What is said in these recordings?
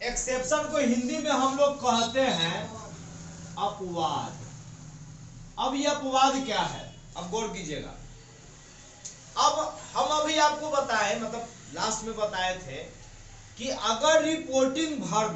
Exception को हिंदी में हम लोग कहते हैं अपवाद। अब ये अपवाद क्या है, अब गौर कीजिएगा। अब हम अभी आपको बताए, मतलब लास्ट में बताए थे कि अगर रिपोर्टिंग वर्ब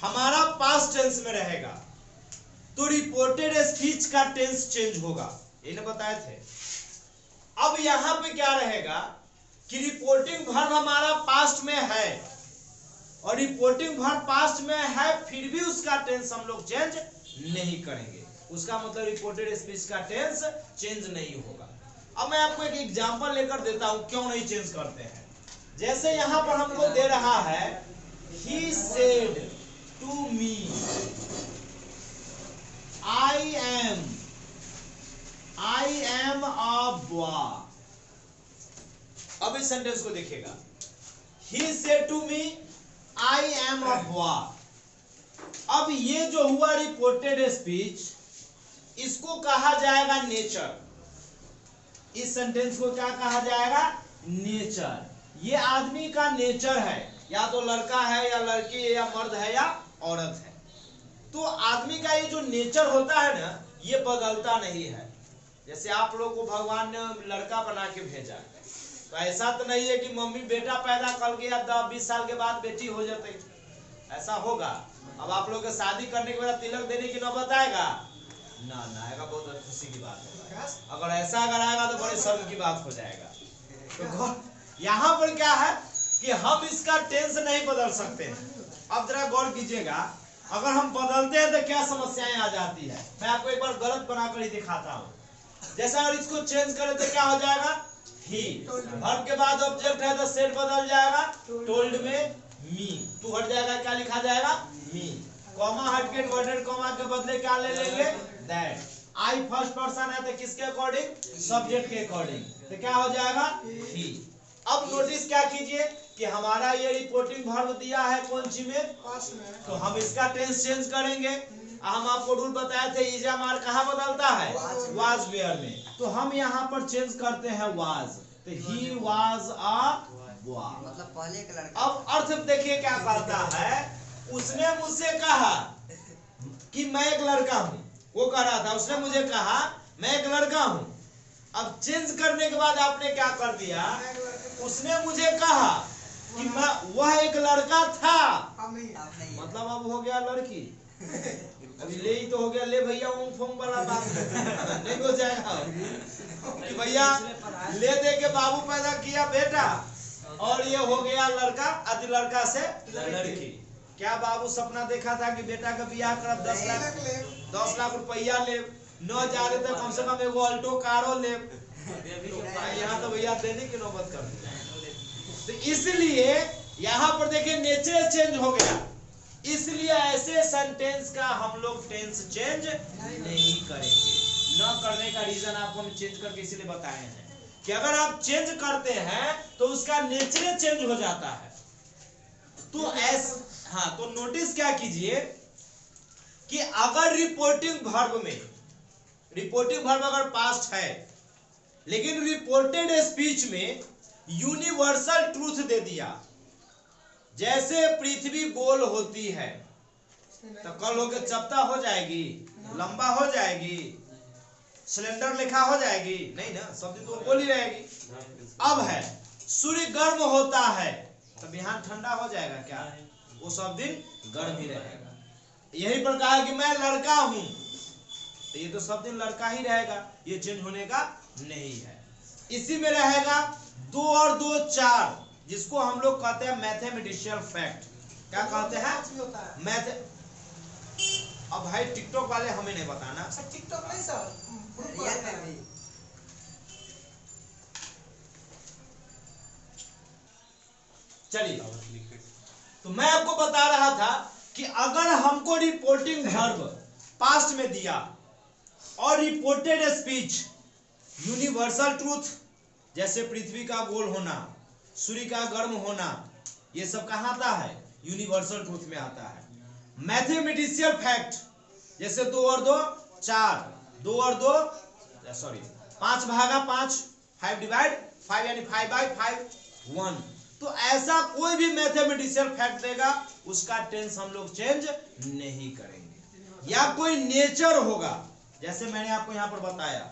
हमारा पास्ट टेंस में रहेगा तो रिपोर्टेड स्पीच का टेंस चेंज होगा, ये ना बताए थे। अब यहां पे क्या रहेगा कि रिपोर्टिंग वर्ब हमारा पास्ट में है और रिपोर्टिंग वर्ब पास्ट में है, फिर भी उसका टेंस हम लोग चेंज नहीं करेंगे। उसका मतलब रिपोर्टेड स्पीच का टेंस चेंज नहीं होगा। अब मैं आपको एक एग्जांपल लेकर देता हूं क्यों नहीं चेंज करते हैं। जैसे यहां पर हमको दे रहा है he said to me I am a boy. अब इस सेंटेंस को देखिएगा, he said to me I am a boy. अब ये जो हुआ रिपोर्टेड स्पीच, इसको कहा जाएगा नेचर। इस सेंटेंस को क्या कहा जाएगा, नेचर। ये आदमी का नेचर है, या तो लड़का है या लड़की है या मर्द है या औरत है। तो आदमी का ये जो नेचर होता है ना, ये बदलता नहीं है। जैसे आप लोग को भगवान ने लड़का बना के भेजा, तो ऐसा तो नहीं है कि मम्मी बेटा पैदा कर गया 10-20 साल के बाद बेटी हो जाती, ऐसा होगा। अब आप लोग के शादी करने के बाद तिलक देने की नौबत आएगा ना आएगा, बहुत खुशी की बात होगा। अगर ऐसा अगर आएगा तो बड़े शर्म की बात हो जाएगा। तो यहाँ पर क्या है कि हम इसका टेंस नहीं बदल सकते हैं। अब जरा गौर कीजिएगा, अगर हम बदलते हैं तो क्या समस्याएं आ जाती है। मैं आपको एक बार गलत बनाकर ही दिखाता हूँ। जैसा अगर इसको चेंज करें तो क्या हो जाएगा, ही। वर्ब के बाद ऑब्जेक्ट है तो सेड बदल जाएगा, टोल्ड में मी। तू हट जाएगा, क्या लिखा जाएगा, मी। कॉमा हट के इन्वर्टेड कॉमा के बदले क्या ले लेंगे, दैट। आई फर्स्ट पर्सन है तो किसके अकॉर्डिंग, सब्जेक्ट के अकॉर्डिंग, तो क्या हो जाएगा, ही। अब नोटिस क्या कीजिए कि हमारा ये रिपोर्टिंग वर्ब दिया है कौन सी में, तो हम इसका टेंस चेंज करेंगे। हम आपको रूल बताए थे, इजा मार कहाँ बदलता है, वाज वेयर में। तो हम यहाँ पर चेंज करते हैं वाज, तो ही वाज अ बॉय, मतलब पहले का लड़का। अब अर्थ देखिए क्या करता है, उसने मुझसे कहा कि मैं एक लड़का हूं, वो कह रहा था, उसने मुझे कहा मैं एक लड़का हूं। अब चेंज करने के बाद आपने क्या कर दिया, उसने मुझे कहा कि मैं वह एक लड़का था, मतलब अब हो गया लड़की। अभी ले ही तो हो गया, ले भैया ओम फोम वाला बात नहीं हो जाएगा कि भैया ले दे के बाबू पैदा किया बेटा और ये हो गया लड़का, अति लड़का से लड़की। क्या बाबू सपना देखा था कि बेटा का ब्याह कर 10 लाख रुपया ले, न जा रहे थे कम से कम एगो अल्टो कारो ले, यहाँ तो भैया देने की नौबत कर दी। तो इसलिए यहाँ पर देखिए नेचर चेंज हो गया, इसलिए ऐसे सेंटेंस का हम लोग टेंस चेंज नहीं करेंगे। न करने का रीजन आपको हम चेंज करके इसलिए बताए हैं कि अगर आप चेंज करते हैं तो उसका नेचर चेंज हो जाता है। तो हाँ, तो नोटिस क्या कीजिए कि अगर रिपोर्टिंग वर्ब में, रिपोर्टिंग वर्ब अगर पास्ट है लेकिन रिपोर्टेड स्पीच में यूनिवर्सल ट्रूथ दे दिया, जैसे पृथ्वी गोल होती है तो कल होकर चपटा हो जाएगी, लंबा हो जाएगी, सिलेंडर लिखा हो जाएगी, नहीं ना, सब दिन तो गोल ही रहेगी। अब है सूर्य गर्म होता है तो बिहान ठंडा हो जाएगा क्या, वो सब दिन गर्म ही रहेगा। यही प्रकार है कि मैं लड़का हूं तो ये तो सब दिन लड़का ही रहेगा, ये चेंज होने का नहीं है। इसी में रहेगा 2 और 2 4, जिसको हम लोग कहते हैं मैथमेटिशियल फैक्ट। क्या कहते हैं, मैथ। अब भाई टिकटॉक वाले हमें नहीं बताना, टिकटॉक नहीं सर, रियल में भी। चलिए, तो मैं आपको बता रहा था कि अगर हमको रिपोर्टिंग वर्ब पास्ट में दिया और रिपोर्टेड स्पीच यूनिवर्सल ट्रूथ, जैसे पृथ्वी का गोल होना, सूर्य का गर्म होना, ये सब कहाँ आता है, यूनिवर्सल ट्रूथ में आता है। मैथमेटिशियल फैक्ट, जैसे 2 और 2 4, 2 और 2 सॉरी 5 भागा 5, 5 डिवाइड 5 यानी 5/5 1, तो ऐसा कोई भी मैथमेटिशियल फैक्ट देगा उसका टेंस हम लोग चेंज नहीं करेंगे। या कोई नेचर होगा, जैसे मैंने आपको यहाँ पर बताया,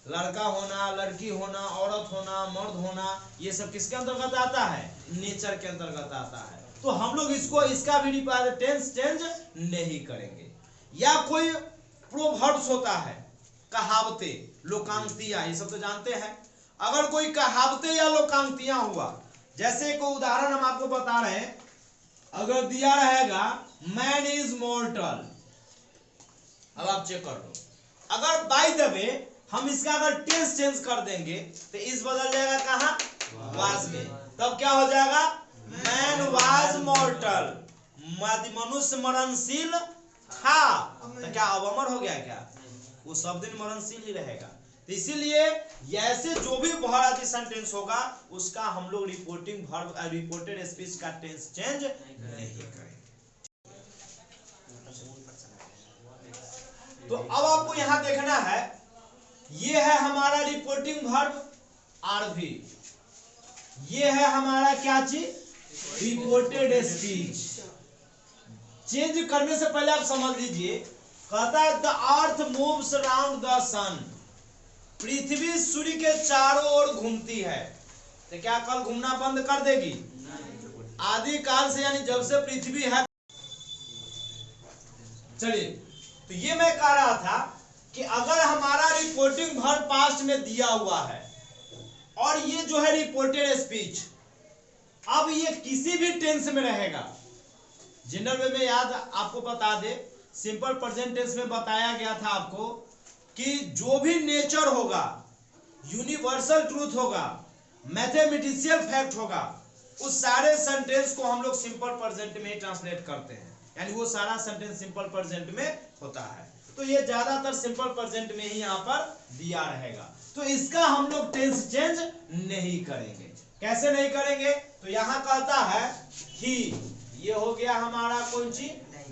लड़का होना, लड़की होना, औरत होना, मर्द होना, ये सब किसके अंतर्गत आता है? नेचर के अंतर्गत आता है। तो हम लोग इसको, इसका भी टेंस चेंज नहीं करेंगे। या कोई प्रोवर्ब्स होता है, कहावतें, लोकांक्तियां, ये सब तो जानते हैं। अगर कोई कहावतें या लोकांक्तियां हुआ, जैसे कोई उदाहरण हम आपको बता रहे हैं, अगर दिया रहेगा मैन इज मॉर्टल, अब आप चेक कर लो, अगर बाय द वे हम इसका अगर टेंस चेंज कर देंगे तो इस बदल जाएगा कहाँ? वाज में। तब क्या हो जाएगा? मैन वाज मॉर्टल, मनुष्य मरणशील था। तो क्या अब अमर हो गया क्या? वो सब दिन मरणशील ही रहेगा। तो इसीलिए ऐसे जो भी वर्ब सेंटेंस होगा उसका हम लोग रिपोर्टेड स्पीच का टेंस चेंज नहीं करेंगे। तो अब आपको यहां देखना है, ये है हमारा रिपोर्टिंग वर्ब आरवी, ये है हमारा क्या चीज? Reported speech. चेंज करने से पहले आप समझ लीजिए, कहता है the earth moves around the sun, पृथ्वी सूर्य के चारों ओर घूमती है। तो क्या कल घूमना बंद कर देगी? आदि काल से, यानी जब से पृथ्वी है। चलिए, तो ये मैं कह रहा था कि अगर हमारा रिपोर्टिंग वर्ब पास्ट में दिया हुआ है और ये जो है रिपोर्टेड स्पीच, अब ये किसी भी टेंस में रहेगा। जनरल वे में याद आपको बता दे, सिंपल प्रेजेंट टेंस में बताया गया था आपको कि जो भी नेचर होगा, यूनिवर्सल ट्रूथ होगा, मैथमेटिशियल फैक्ट होगा, उस सारे सेंटेंस को हम लोग सिंपल प्रेजेंट में ट्रांसलेट करते हैं, यानी वो सारा सेंटेंस सिंपल प्रेजेंट में होता है। तो ये ज्यादातर सिंपल प्रेजेंट में ही यहाँ पर दिया रहेगा। तो इसका हम लोग टेंस चेंज नहीं करेंगे। कैसे नहीं करेंगे? तो यहाँ कहता है ही, ये हो गया हमारा कौन सी?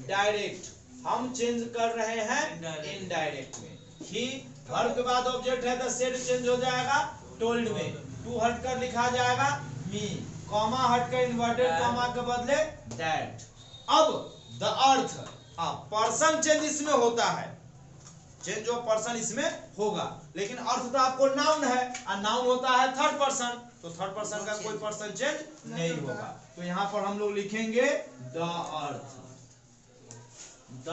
डायरेक्ट। हम चेंज कर रहे हैं इनडायरेक्ट में। ही वर्ब के बाद ऑब्जेक्ट है तो सेड चेंज हो जाएगा टोल्ड में। टू हटकर लिखा जाएगा मी, कॉमा हटकर इन्वर्टेड कॉमा के बदले दैट। अब द अर्थ, पर्सन चेंज इसमें होता है, चेंज जो पर्सन इसमें होगा, लेकिन अर्थ तो आपको नाउन है और नाउन होता है थर्ड पर्सन, तो थर्ड पर्सन का कोई पर्सन चेंज नहीं होगा। तो यहाँ पर हम लोग लिखेंगे द अर्थ, द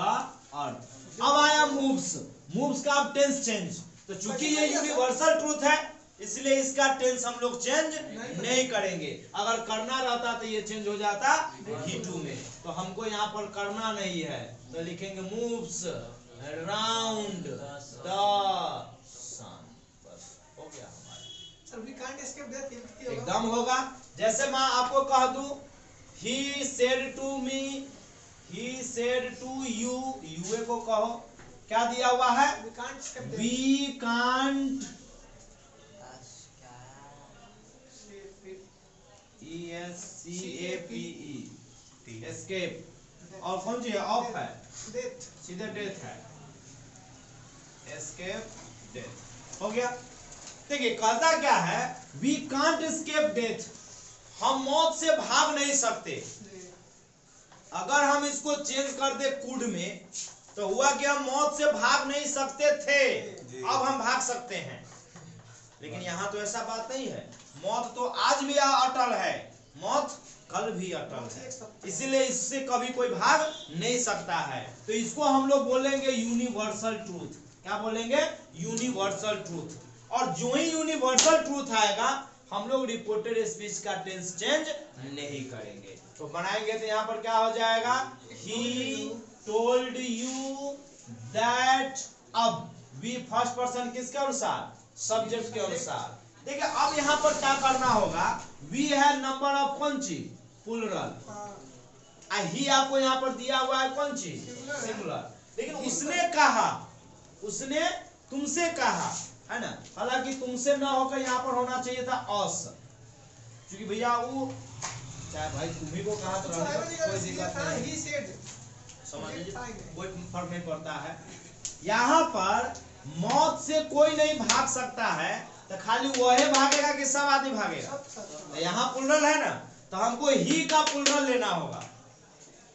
अर्थ। अब आया मूव्स, मूव्स का अब टेंस चेंज। तो चूंकि ये यूनिवर्सल ट्रूथ है इसलिए इसका टेंस हम लोग चेंज नहीं करेंगे। अगर करना रहता तो ये चेंज हो जाता ही टू में, तो हमको यहाँ पर करना नहीं है, तो लिखेंगे मूव्स अराउंड द सन। बस हो गया हमारा। Sir we can't escape that, एकदम होगा। जैसे मैं आपको कह दूं he said to me, he said to you, यूए को कहो, क्या दिया हुआ है? We can't escape that, we can't escape, और कौन सी है? ऑफ है, डेथ, सीधे डेथ है, एस्केप डेथ। हो गया। देखिए कहता क्या है, वी कांट एस्केप डेथ, हम मौत से भाग नहीं सकते। अगर हम इसको चेंज कर दे कुड में तो हुआ कि हम मौत से भाग नहीं सकते थे, अब हम भाग सकते हैं। लेकिन यहाँ तो ऐसा बात नहीं है, मौत तो आज भी अटल है, मौत कल भी अटल है, इसीलिए इससे कभी कोई भाग नहीं सकता है। तो इसको हम लोग बोलेंगे यूनिवर्सल ट्रूथ। क्या बोलेंगे? Universal truth. और जो ही यूनिवर्सल ट्रूथ आएगा हम लोग रिपोर्टेड स्पीच का टेंस चेंज नहीं करेंगे। तो बनाएंगे तो यहाँ पर क्या हो जाएगा? He told you that. अब वी फर्स्ट पर्सन किसके अनुसार? सब्जेक्ट के अनुसार। देखिए अब यहाँ पर क्या करना होगा, वी है नंबर ऑफ कौन सी? प्लूरल। ही आपको यहाँ पर दिया हुआ है कौन सी? सिंगुलर। लेकिन उसने कहा, उसने तुमसे कहा, है ना, हालांकि तुमसे ना होकर यहाँ पर होना चाहिए था अस, क्योंकि भैया वो चाहे भाई तुम्ही को कहा तो कोई दिक्कत नहीं, समझ लीजिए कोई फर्क नहीं पड़ता है। यहाँ पर मौत से कोई नहीं भाग सकता है, तो खाली वही भागेगा कि सब आदमी भागेगा? तो यहाँ प्लूरल है ना, तो हमको ही का प्लुरल लेना होगा।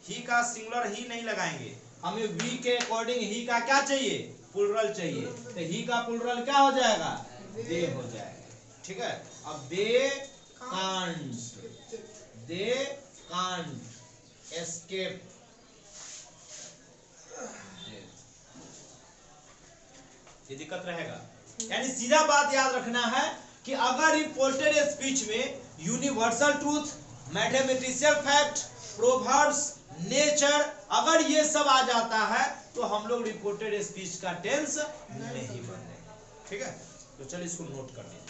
ही का सिंगुलर ही नहीं लगाएंगे, हमें वी के अकॉर्डिंग ही का क्या चाहिए, प्लुरल चाहिए। तो ही का प्लुरल क्या हो जाएगा, दे हो जाएगा। ठीक है, अब दे कांट एस्केप, ये दिक्कत रहेगा। यानी सीधा बात याद रखना है कि अगर रिपोर्टेड स्पीच में universal truth, mathematical fact, proverbs, nature, अगर ये सब आ जाता है तो हम लोग रिपोर्टेड स्पीच का टेंस नहीं बन रहे। ठीक है, तो चलिए इसको नोट कर लीजिए।